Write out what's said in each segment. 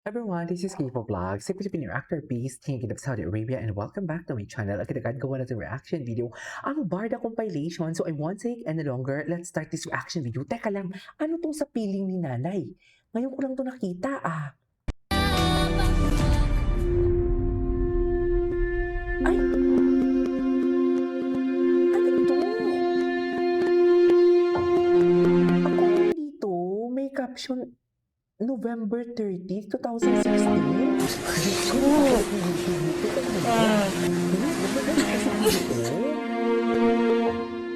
Everyone, this is Kipo Vlog, si Filipino actor Peace, King of Saudi Arabia, and welcome back to my channel. Agad gawa natin reaction video, ang Barda compilation. So I won't take any longer, let's start this reaction video. Teka lang, ano tong sa piling ni nanay? Ngayon ko lang to nakita Ay! Ano ito? Ako dito, may caption, November 30, 2016. Diyos ko,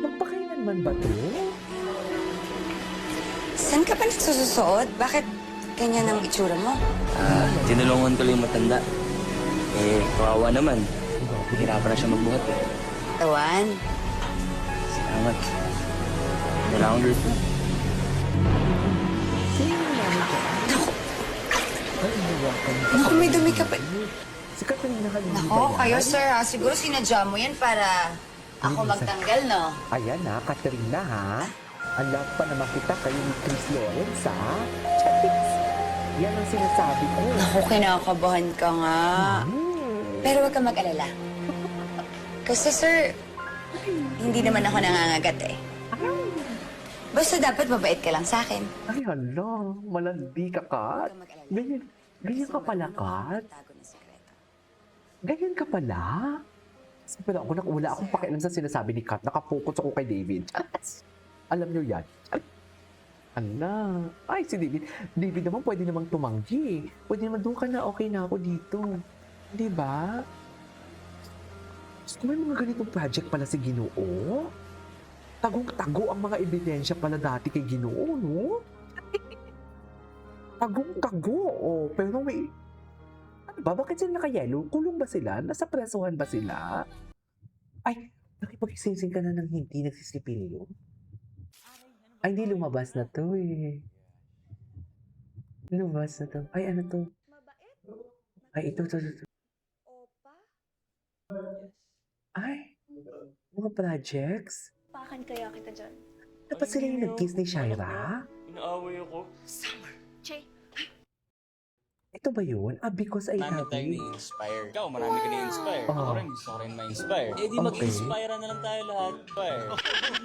magpakailan man ba to? Saan ka pa nagsususuot? Bakit ganyan ang itsura mo? Tinulungan ko lang yung matanda. Kawawa naman. Hirapan na siya magbuhat eh. Tawan, Salamat. Wala akong dito. Sino yung nanay ko? Ay, nawakan ka. naku, may dumi ka pa. Si Katrina Halili Nako, kayo sir ha. Siguro sinadya mo yan para ako magtanggal, no? Ayan Katrina Ang love pa naman kita kayo ni Chris Lawrence Chatiks. Yan ang sinasabi ko. Naku, kinakabahan ka nga. Pero huwag kang mag-alala. Kasi sir, hindi naman ako nangangagat eh. Basta dapat mabait ka lang sa akin. Ay, hala, malandi ka, Kat. Ganyan ka pala, Kat. Tago na sekreto. Ganyan ka pala. Kasi pala ako, wala akong pakialam sa sinasabi ni Kat. Nakapokus ako kay David. Alam niyo yan. Ala. Ay, si David. David naman pwede namang tumanggi. Pwede naman doon ka na, okay na ako dito. Di ba? So, may mga ganitong project pala si Ginoo. Tagong-tago ang mga ebidensya pala dati kay Ginoo, no? Tagong-tago, Pero may... Ano ba? Bakit sila naka-yellow? Kulong ba sila? Nasa presuhan ba sila? Ay, nakipag-sing ka na ng hindi nagsisipilyo? Ay, hindi lumabas na to eh. Lumabas na to. Ay, ano to? Ay, ito. Ay, mga projects? Pakan kaya kita dyan. Dapat sila yung nag-kiss ni Shaira? Inaaway ako. Summer! Che! Ito ba yun? Because I love Marami tayong you. na-inspire. Ikaw, marami ka na-inspire. Oo. Ako rin, gusto ko rin ma-inspire. Eh di Okay. mag-inspire na lang tayo lahat.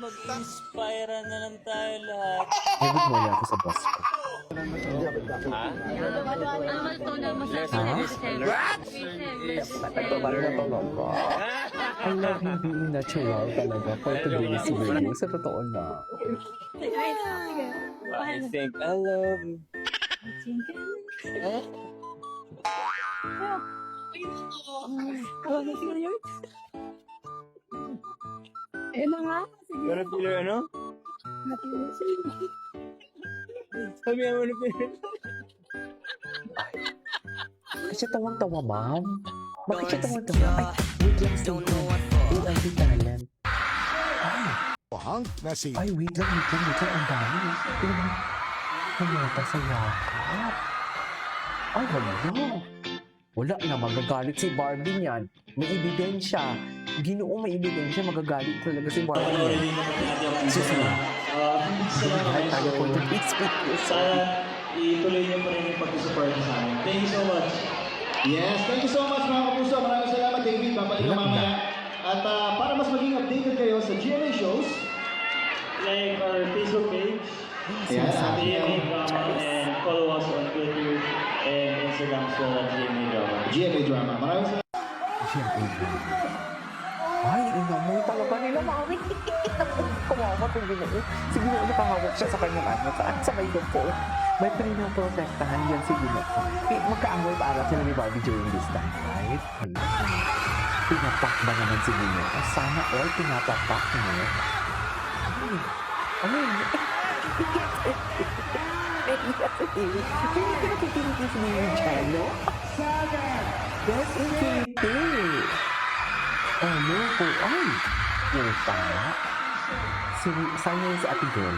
Mag-inspire na lang tayo lahat. Nabig mo niya ako sa boss ko. Ha? I love him being natural talaga for today's video. Sa totoo na. I think I love you. Gonna feel your ano? Sabi mo na feel. Kasi tawang-tawa, ma'am. Bakit siya tawang-tawa? Ay, wait lang, stay ko. AIT talent. Pang na si Ay, wait lang. Ang dami. Tingnan. Kumata sa yakap. Ay, wala. Wala na, magagalit si Barbie niyan. May ebidensya. Ginoo may ebidensya, magagalit talaga si Barbie niyan. Susunod. Dahil tayo po ito, please, Sana ituloy niyo pa rin yung pag-support sa amin. Thank you so much. Yes, thank you so much mga kapuso. Maraming salamat David. Babalik ka mamaya. At para mas maging updated kayo sa GMA shows, like our Facebook page, GMA Drama, and follow us on Twitter and Instagram as well at GMA Drama. GMA Drama. Maraming salamat. Ay, inamoy talaga nila, mami. Kumawa kung ginoo. Sige na, nakahawak siya sa kanyang saan sa may po. May pinaprotektahan yan si Ginoo. Magkaaway para sila ni Barbie during this time, right? Pinapak ba naman si Ginoo? Sana all pinapapak mo. Ay, pinakikinikin si Ginoo dyan, no? Yes, infinity. Ano po? Ay! Puta. Saan yun si Ate Girl?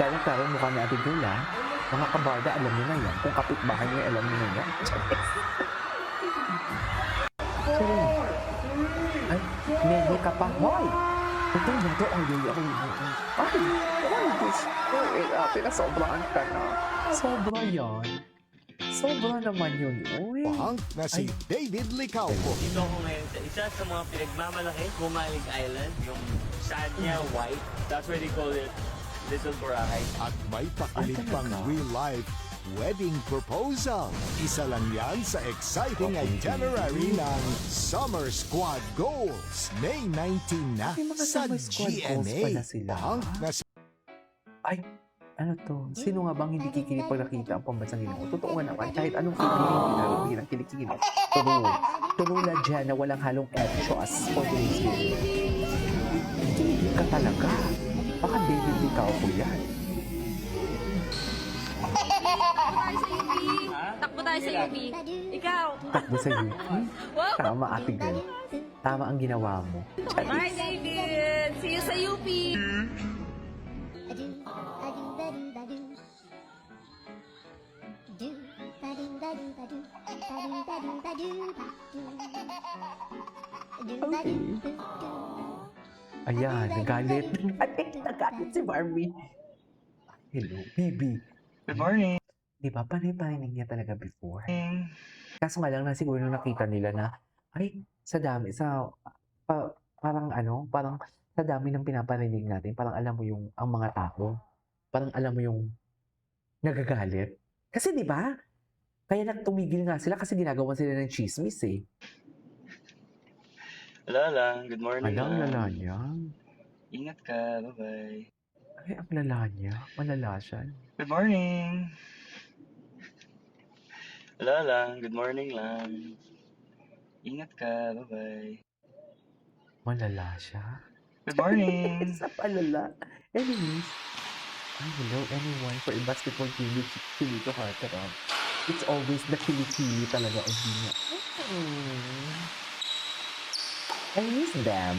Kaya mukha ni Ate Girl, ha? Mga kabarda, alam niyo na yan. Kung kapitbahay niyo, alam niyo na yan. Sorry. Ay, nene ka pa. Hoy! Ito na to. Ay, this. Ate, nasobrahan ka na. Sobra yan. Sobra naman yun. Uy. Punk na si David Licauco. Dito ako ngayon sa isa sa mga pinagmamalaki, Gumalig Island. Yung sand niya, white. That's why they call it Little Boracay. At may pakilig pang real-life wedding proposal. Isa lang yan sa exciting itinerary ng Summer Squad Goals. May 19 na May mga sa Summer Squad Goals GMA. pala sila. Punk na si Ay, ano to? Sino nga bang hindi kikinig pag nakita ang pambansang ginoo? Totoo nga naman, kahit anong kikinig, pinarabigin ang kinikigil. True na dyan na walang halong etchos for today's video. Kinig ka talaga. Baka David Licauco yan. Takbo tayo sa UP. Ikaw. Takbo sa UP. Tama, ate girl. Tama ang ginawa mo. Bye, David. See you sa UP. Ayan, nagalit. Nagalit si Barbie. Hello, baby. Good morning. Di ba, panay-parinig niya talaga before. Kaso nga lang na siguro nung nakita nila na, ay, sa dami, parang ano, parang sa dami ng pinaparinig natin, parang alam mo yung, ang mga tao, parang alam mo yung nagagalit. Kasi di ba, kaya nagtumigil nga sila kasi ginagawa sila ng chismis eh. Lala, good morning. Alam, lala niya. Ingat ka, bye-bye. Ay, ang lala niya. Malala siya. Good morning. Lala, good morning lang. Ingat ka, bye-bye. Malala siya. Good morning. Sa palala. Anyways, ay, hello anyone for a basketball team with Kilito Heartthrob. It's always the kilikili talaga of niya. I miss them.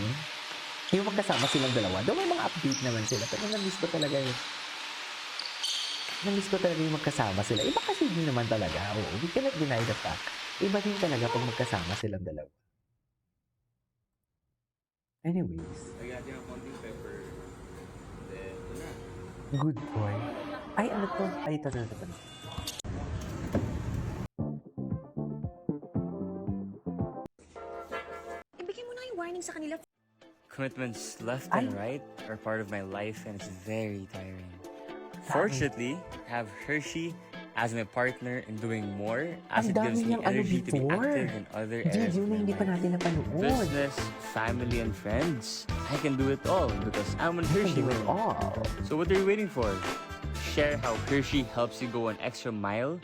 Yung magkasama silang dalawa. Doon may mga update naman sila. Pero na-miss ko talaga yun. Na-miss ko talaga yung magkasama sila. Iba kasi din naman talaga. Oo, we cannot deny the fact. Iba din talaga pag magkasama silang dalawa. Anyways. Good boy. Ay, ano to? Ay, ito. Ibigay mo na yung warning sa kanila. Commitments left Ay. and right are part of my life and it's very tiring. Fortunately, I have Hershey as my partner in doing more as Ang it dami gives me niyang ano energy to be before. active in other areas Video of na my hindi pa life. natin napanood. Business, family, and friends. I can do it all because I'm on Hershey Do it mode. all. So what are you waiting for? Share how Hershey helps you go an extra mile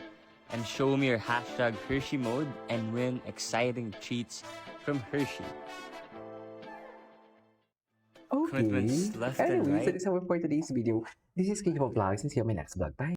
and show me your hashtag Hershey mode and win exciting treats from Hershey. Okay. Commitments left and Anyways, right. that is our for today's video. This is Kiko Vlogs and see you on my next vlog. Bye.